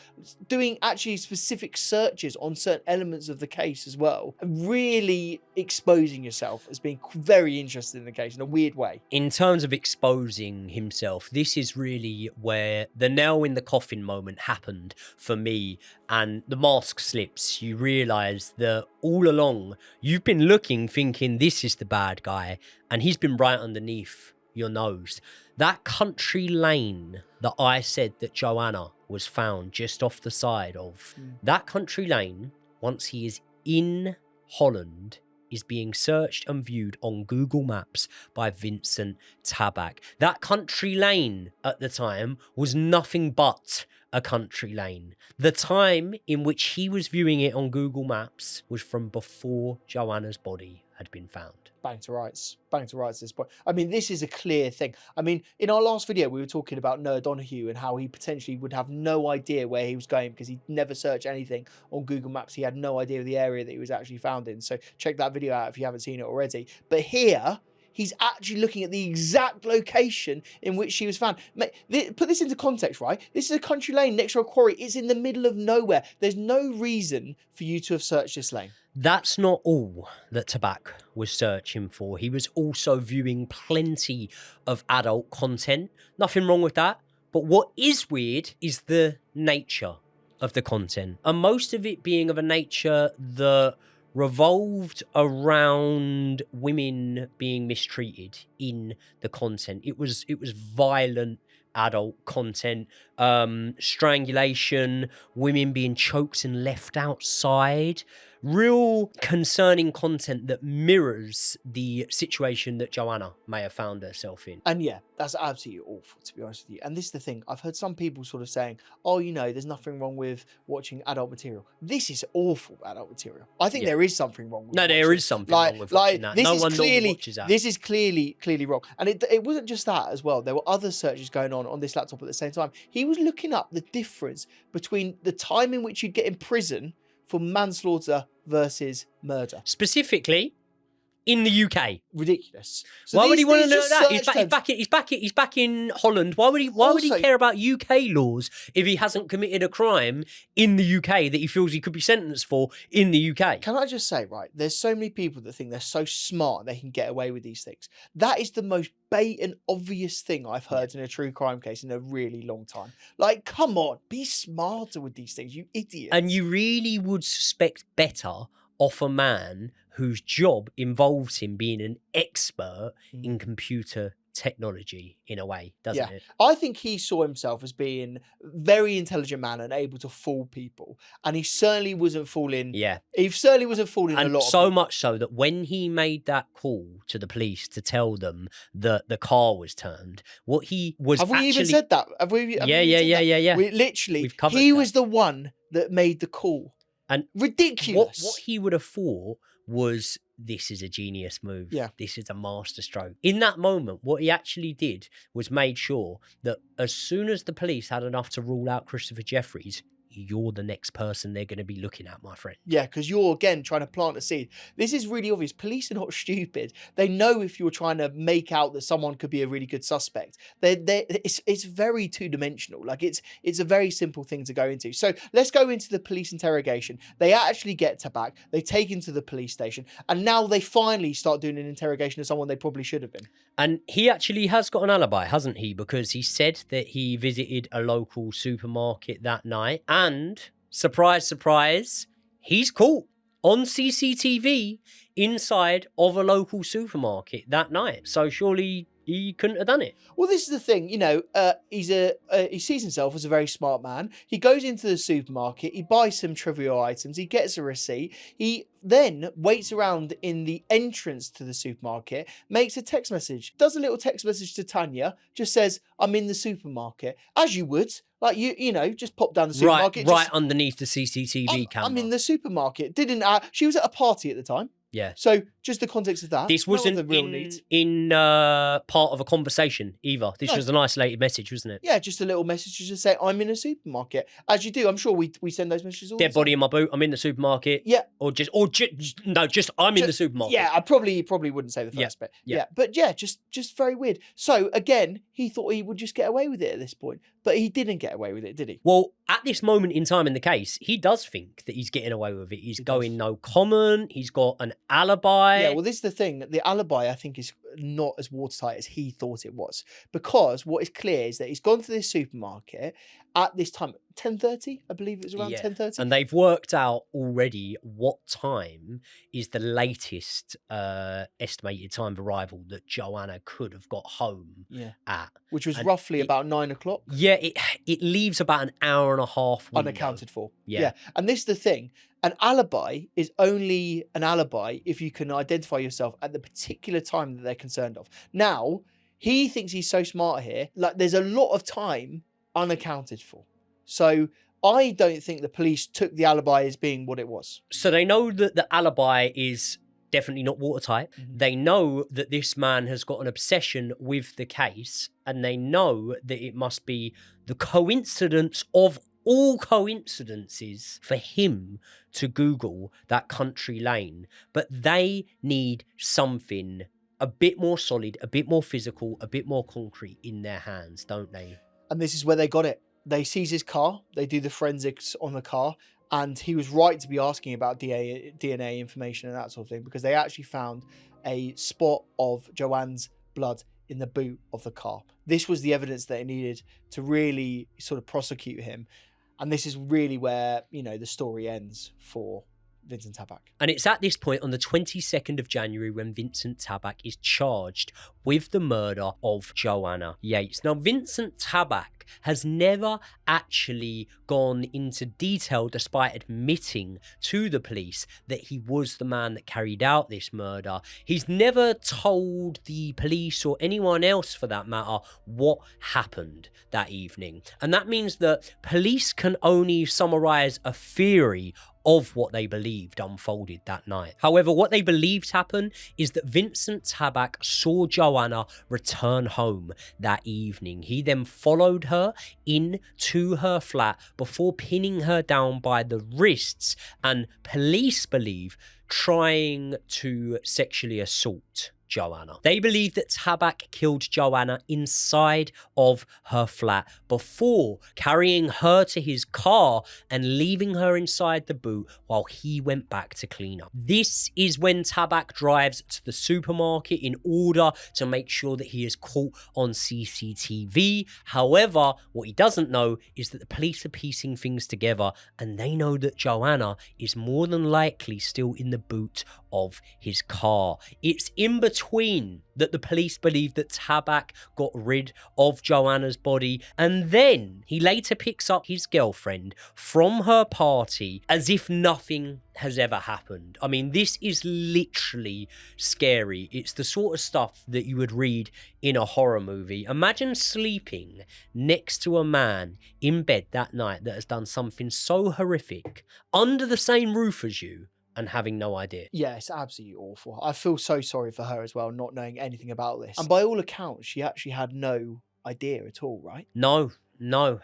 doing actually specific searches on certain elements of the case as well, and really exposing yourself as being very interested in the case in a weird way. In terms of exposing himself, this is really where the nail in the coffin moment happened for me, and the mask slips. You realise that all along you've been looking thinking this is the bad guy, and he's been right underneath your nose. That country lane that I said that Joanna was found just off the side of, that country lane, once he is in Holland, is being searched and viewed on Google Maps by Vincent Tabak. That country lane at the time was nothing but a country lane. The time in which he was viewing it on Google Maps was from before Joanna's body had been found. Bang to rights at this point. I mean, this is a clear thing. I mean, in our last video, we were talking about Noah Donahue and how he potentially would have no idea where he was going because he'd never searched anything on Google Maps. He had no idea of the area that he was actually found in. So check that video out if you haven't seen it already. But here, he's actually looking at the exact location in which she was found. Put this into context, right? This is a country lane next to a quarry. It's in the middle of nowhere. There's no reason for you to have searched this lane. That's not all that Tabak was searching for. He was also viewing plenty of adult content. Nothing wrong with that. But what is weird is the nature of the content. And most of it being of a nature that revolved around women being mistreated in the content. It was violent adult content, strangulation, women being choked and left outside, real concerning content that mirrors the situation that Joanna may have found herself in. And yeah, that's absolutely awful, to be honest with you. And this is the thing, I've heard some people sort of saying, oh, you know, there's nothing wrong with watching adult material. This is awful adult material. I think there is something wrong with there watching. is something wrong with watching that. This No is one clearly, watches that. This is clearly wrong. And it wasn't just that as well. There were other searches going on this laptop at the same time. He was looking up the difference between the time in which you'd get in prison for manslaughter versus murder. Specifically, in the UK. Ridiculous. So why would he want to know that? He's back in Holland. Why would he care about UK laws if he hasn't committed a crime in the UK that he feels he could be sentenced for in the UK? Can I just say, right, there's so many people that think they're so smart they can get away with these things. That is the most bait and obvious thing I've heard in a true crime case in a really long time. Like, come on, be smarter with these things, you idiot. And you really would suspect better off a man whose job involves him being an expert in computer technology in a way, doesn't it? I think he saw himself as being a very intelligent man and able to fool people. And he certainly wasn't fooling. Yeah. He certainly wasn't fooling a lot of so people. much so that when he made that call to the police to tell them that the car was turned, what he was Have we even said that? Have we? Yeah. We literally, he was the one that made the call. And ridiculous. What he would have thought was, this is a genius move. Yeah. This is a masterstroke. In that moment, what he actually did was made sure that as soon as the police had enough to rule out Christopher Jefferies, you're the next person they're going to be looking at, my friend. Yeah, because you're, again, trying to plant a seed. This is really obvious. Police are not stupid. They know if you're trying to make out that someone could be a really good suspect. It's very two-dimensional. Like, it's a very simple thing to go into. So let's go into the police interrogation. They actually get Tabak. They take him to the police station. And now they finally start doing an interrogation of someone they probably should have been. And he actually has got an alibi, hasn't he? Because he said that he visited a local supermarket that night. And, surprise, surprise, he's caught on CCTV inside of a local supermarket that night. So surely he couldn't have done it. Well, this is the thing, you know, he sees himself as a very smart man. He goes into the supermarket, he buys some trivial items, he gets a receipt, he then waits around in the entrance to the supermarket, makes a text message, does a little text message to Tanya, just says, I'm in the supermarket, as you would. Like, you know, just pop down the supermarket. Right underneath the CCTV camera. I'm in the supermarket. She was at a party at the time. Yeah. So just the context of that. This wasn't in part of a conversation either. This was an isolated message, wasn't it? Yeah, just a little message to just say, I'm in a supermarket. As you do. I'm sure we send those messages all the time. Dead body in my boot. I'm in the supermarket. Yeah. Or just I'm in the supermarket. Yeah, I probably wouldn't say the first bit. Yeah. But yeah, just very weird. So again, he thought he would just get away with it at this point. But he didn't get away with it, did he? Well, at this moment in time in the case, he does think that he's getting away with it. He's going no comment. He's got an alibi. Yeah, well, this is the thing. The alibi, I think, is not as watertight as he thought it was. Because what is clear is that he's gone to this supermarket at this time, 10:30, I believe it was around 10:30. And they've worked out already what time is the latest estimated time of arrival that Joanna could have got home at. Which was roughly about 9 o'clock. Yeah, it leaves about an hour and a half window. Unaccounted for. Yeah. And this is the thing. An alibi is only an alibi if you can identify yourself at the particular time that they're concerned of. Now, he thinks he's so smart here. Like, there's a lot of time unaccounted for. So I don't think the police took the alibi as being what it was. So they know that the alibi is definitely not watertight. Mm-hmm. They know that this man has got an obsession with the case, and they know that it must be the coincidence of all coincidences for him to Google that country lane. But they need something a bit more solid, a bit more physical, a bit more concrete in their hands, don't they? And this is where they got it. They seize his car, they do the forensics on the car, and he was right to be asking about DNA information and that sort of thing, because they actually found a spot of Joanne's blood in the boot of the car. This was the evidence that they needed to really sort of prosecute him. And this is really where, you know, the story ends for Vincent Tabak. And it's at this point on the 22nd of January when Vincent Tabak is charged with the murder of Joanna Yeates. Now, Vincent Tabak has never actually gone into detail, despite admitting to the police that he was the man that carried out this murder. He's never told the police or anyone else for that matter what happened that evening. And that means that police can only summarize a theory of what they believed unfolded that night. However, what they believed happened is that Vincent Tabak saw Joanna return home that evening. He then followed her into her flat before pinning her down by the wrists and, police believe, trying to sexually assault Joanna. They believe that Tabak killed Joanna inside of her flat before carrying her to his car and leaving her inside the boot while he went back to clean up. This is when Tabak drives to the supermarket in order to make sure that he is caught on CCTV. However, what he doesn't know is that the police are piecing things together and they know that Joanna is more than likely still in the boot of his car. It's in between that the police believe that Tabak got rid of Joanna's body, and then he later picks up his girlfriend from her party as if nothing has ever happened. I mean, this is literally scary. It's the sort of stuff that you would read in a horror movie. Imagine sleeping next to a man in bed that night that has done something so horrific under the same roof as you and having no idea. Yeah, it's absolutely awful. I feel so sorry for her as well, not knowing anything about this. And by all accounts, she actually had no idea at all, right? No.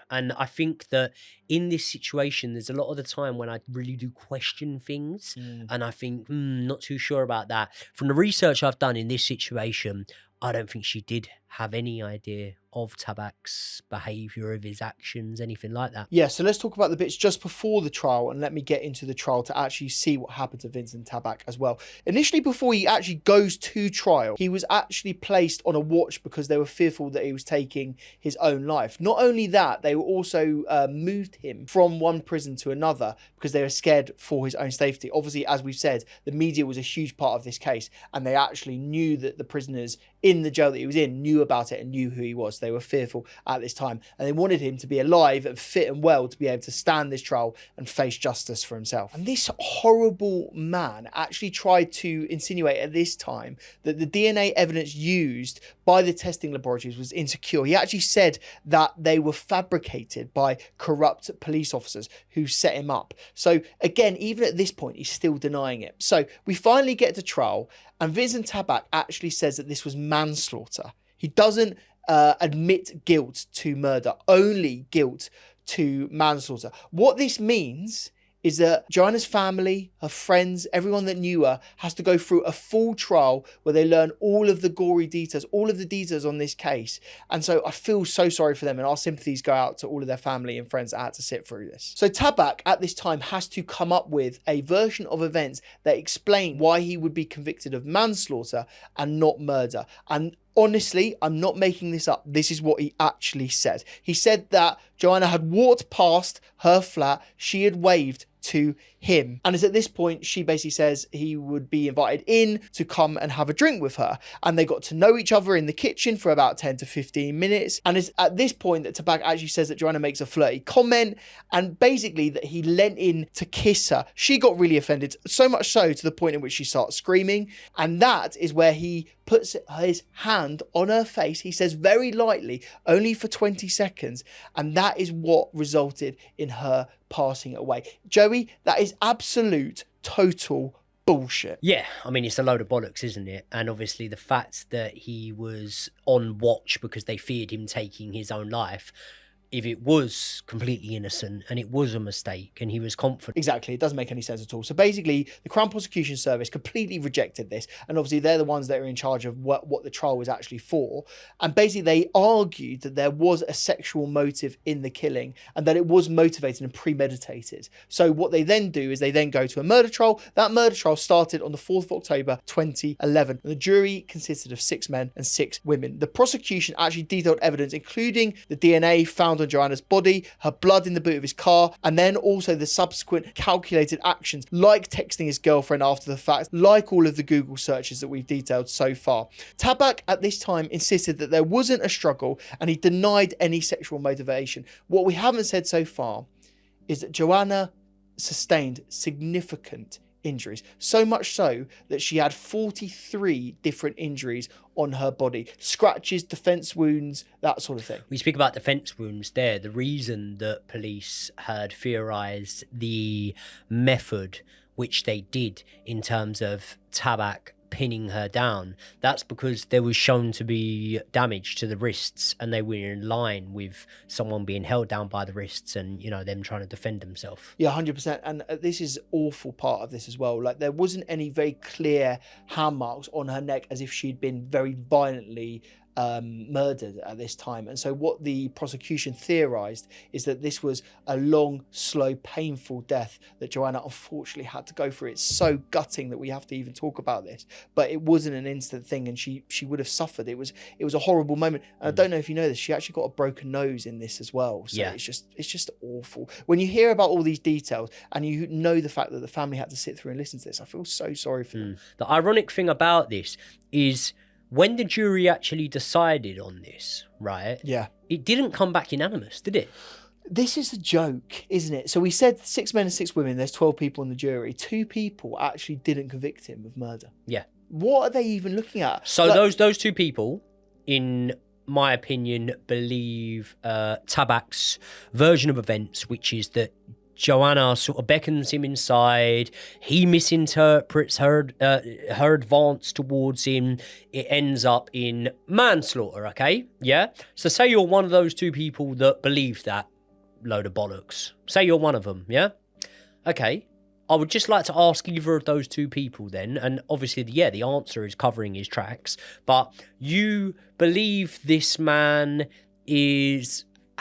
And I think that in this situation, there's a lot of the time when I really do question things and I think, not too sure about that. From the research I've done in this situation, I don't think she did have any idea of Tabak's behaviour, of his actions, anything like that. Yeah, so let's talk about the bits just before the trial and let me get into the trial to actually see what happened to Vincent Tabak as well. Initially, before he actually goes to trial, he was actually placed on a watch because they were fearful that he was taking his own life. Not only that, they also moved him from one prison to another because they were scared for his own safety. Obviously, as we've said, the media was a huge part of this case and they actually knew that the prisoners in the jail that he was in knew about it and knew who he was. They were fearful at this time and they wanted him to be alive and fit and well to be able to stand this trial and face justice for himself. And this horrible man actually tried to insinuate at this time that the DNA evidence used by the testing laboratories was insecure. He actually said that they were fabricated by corrupt police officers who set him up. So again, even at this point, he's still denying it. So we finally get to trial and Vincent Tabak actually says that this was manslaughter. He doesn't admit guilt to murder, only guilt to manslaughter. What this means is that Joanna's family, her friends, everyone that knew her has to go through a full trial where they learn all of the gory details, all of the details on this case. And so I feel so sorry for them and our sympathies go out to all of their family and friends that had to sit through this. So Tabak at this time has to come up with a version of events that explain why he would be convicted of manslaughter and not murder. And honestly, I'm not making this up. This is what he actually said. He said that Joanna had walked past her flat. She had waved to him. And it's at this point, she basically says he would be invited in to come and have a drink with her. And they got to know each other in the kitchen for about 10 to 15 minutes. And it's at this point that Tabak actually says that Joanna makes a flirty comment and basically that he leant in to kiss her. She got really offended, so much so to the point in which she starts screaming. And that is where he puts his hand on her face. He says very lightly, only for 20 seconds. And that is what resulted in her passing away. Joey, that is absolute, total bullshit. Yeah, I mean, it's a load of bollocks, isn't it? And obviously the fact that he was on watch because they feared him taking his own life, if it was completely innocent and it was a mistake and he was confident. Exactly, it doesn't make any sense at all. So basically, the Crown Prosecution Service completely rejected this. And obviously, they're the ones that are in charge of what the trial was actually for. And basically, they argued that there was a sexual motive in the killing and that it was motivated and premeditated. So what they then do is they then go to a murder trial. That murder trial started on the 4th of October, 2011. And the jury consisted of 6 men and 6 women. The prosecution actually detailed evidence, including the DNA found found on Joanna's body, her blood in the boot of his car, and then also the subsequent calculated actions like texting his girlfriend after the fact, like all of the Google searches that we've detailed so far. Tabak at this time insisted that there wasn't a struggle and he denied any sexual motivation. What we haven't said so far is that Joanna sustained significant injuries, so much so that she had 43 different injuries on her body, scratches, defense wounds, that sort of thing. We speak about defense wounds there. The reason that police had theorized the method which they did in terms of Tabak pinning her down, that's because there was shown to be damage to the wrists, and they were in line with someone being held down by the wrists and, you know, them trying to defend themselves. Yeah, 100%. And this is awful part of this as well. Like, there wasn't any very clear hand marks on her neck as if she'd been very violently murdered at this time. And so what the prosecution theorized is that this was a long, slow, painful death that Joanna unfortunately had to go through. It's so gutting that we have to even talk about this, but it wasn't an instant thing, and she would have suffered. It was a horrible moment. And I don't know if you know this, she actually got a broken nose in this as well. So yeah, it's just awful when you hear about all these details and you know the fact that the family had to sit through and listen to this. I feel so sorry for them. The ironic thing about this is, when the jury actually decided on this, right? Yeah. It didn't come back unanimous, did it? This is a joke, isn't it? So we said 6 men and 6 women. There's 12 people in the jury. 2 people actually didn't convict him of murder. Yeah. What are they even looking at? So like, those 2 people, in my opinion, believe Tabak's version of events, which is that Joanna sort of beckons him inside. He misinterprets her advance towards him. It ends up in manslaughter, okay? Yeah? So say you're one of those 2 people that believe that load of bollocks. Say you're one of them, yeah? Okay. I would just like to ask either of those 2 people then, and obviously, yeah, the answer is covering his tracks, but you believe this man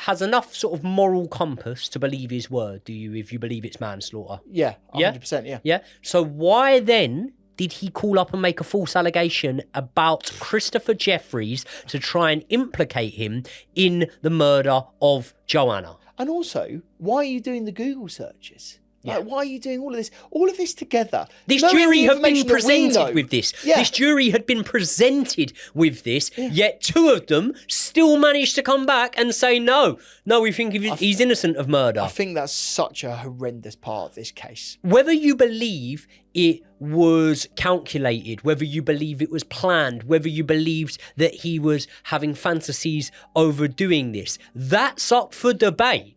has enough sort of moral compass to believe his word, do you, if you believe it's manslaughter? Yeah, 100%, yeah. Yeah? So why then did he call up and make a false allegation about Christopher Jefferies to try and implicate him in the murder of Joanna? And also, why are you doing the Google searches? Yeah. Like, why are you doing all of this together? This jury had been presented with this. Yeah. This jury had been presented with this, yet 2 of them still managed to come back and say, no, we think he's innocent of murder. I think that's such a horrendous part of this case. Whether you believe it was calculated, whether you believe it was planned, whether you believed that he was having fantasies over doing this, that's up for debate.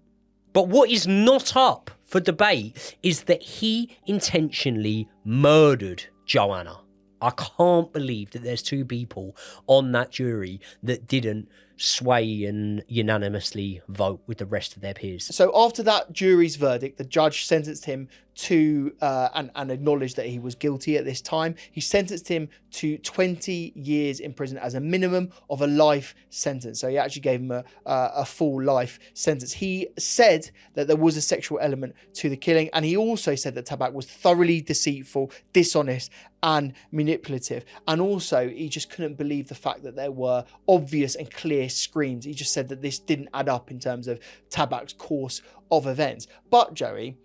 But what is not up for debate is that he intentionally murdered Joanna. I can't believe that there's 2 people on that jury that didn't sway and unanimously vote with the rest of their peers. So after that jury's verdict, the judge sentenced him to and acknowledged that he was guilty at this time. He sentenced him to 20 years in prison as a minimum of a life sentence. So he actually gave him a full life sentence. He said that there was a sexual element to the killing, and he also said that Tabak was thoroughly deceitful, dishonest, and manipulative. And also, he just couldn't believe the fact that there were obvious and clear screams. He just said that this didn't add up in terms of Tabak's course of events. But Joey,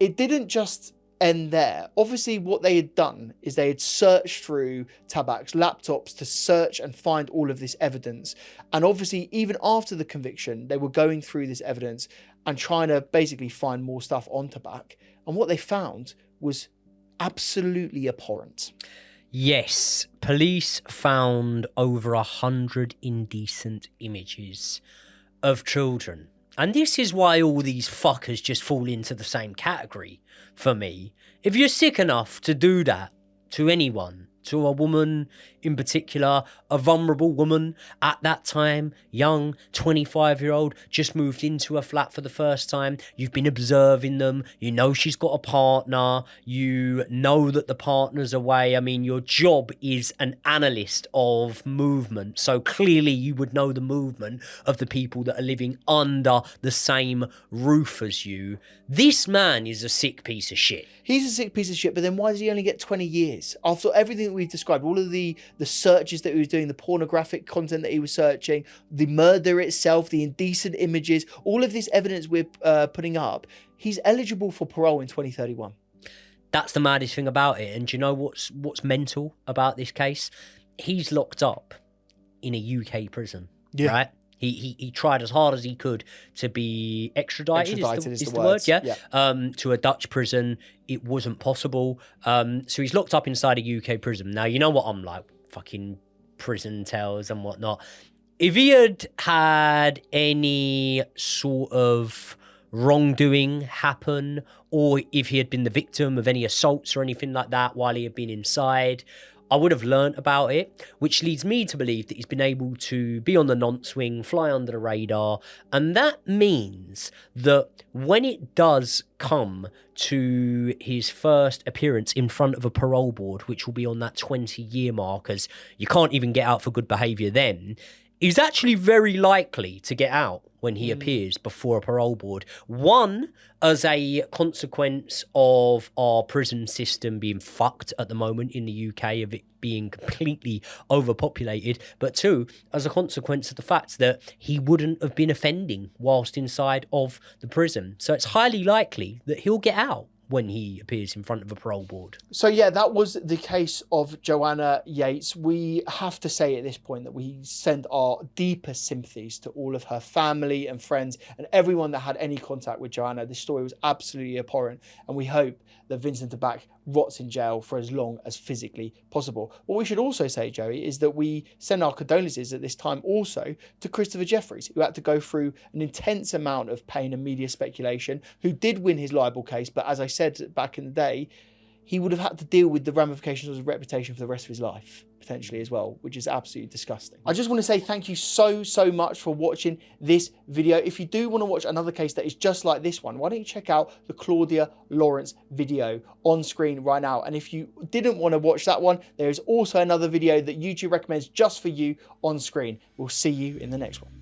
it didn't just end there. Obviously, what they had done is they had searched through Tabak's laptops to search and find all of this evidence. And obviously, even after the conviction, they were going through this evidence and trying to basically find more stuff on Tabak. And what they found was absolutely abhorrent. Yes, police found over 100 indecent images of children. And this is why all these fuckers just fall into the same category for me. If you're sick enough to do that to anyone, to a woman in particular, a vulnerable woman at that time, young, 25-year-old, just moved into a flat for the first time. You've been observing them. You know she's got a partner. You know that the partner's away. I mean, your job is an analyst of movement. So clearly you would know the movement of the people that are living under the same roof as you. This man is a sick piece of shit. He's a sick piece of shit, but then why does he only get 20 years? After everything that we've described, all of the the searches that he was doing, the pornographic content that he was searching, the murder itself, the indecent images, all of this evidence we're putting up, he's eligible for parole in 2031. That's the maddest thing about it. And do you know what's mental about this case? He's locked up in a UK prison, right? He tried as hard as he could to be extradited is the word, yeah. To a Dutch prison. It wasn't possible. So he's locked up inside a UK prison. Now, you know what I'm like, fucking prison tales and whatnot. If he had any sort of wrongdoing happen, or if he had been the victim of any assaults or anything like that while he had been inside, I would have learnt about it, which leads me to believe that he's been able to be on the nonce wing, fly under the radar, and that means that when it does come to his first appearance in front of a parole board, which will be on that 20-year mark, as you can't even get out for good behaviour then, he's actually very likely to get out when he appears before a parole board. One, as a consequence of our prison system being fucked at the moment in the UK, of it being completely overpopulated. But two, as a consequence of the fact that he wouldn't have been offending whilst inside of the prison. So it's highly likely that he'll get out when he appears in front of a parole board. So yeah, that was the case of Joanna Yeates. We have to say at this point that we send our deepest sympathies to all of her family and friends and everyone that had any contact with Joanna. This story was absolutely abhorrent, and we hope that Vincent Tabak rots in jail for as long as physically possible. What we should also say, Joey, is that we send our condolences at this time also to Christopher Jefferies, who had to go through an intense amount of pain and media speculation, who did win his libel case, but as I said back in the day, he would have had to deal with the ramifications of his reputation for the rest of his life, potentially as well, which is absolutely disgusting. I just want to say thank you so much for watching this video. If you do want to watch another case that is just like this one, why don't you check out the Claudia Lawrence video on screen right now? And if you didn't want to watch that one, there is also another video that YouTube recommends just for you on screen. We'll see you in the next one.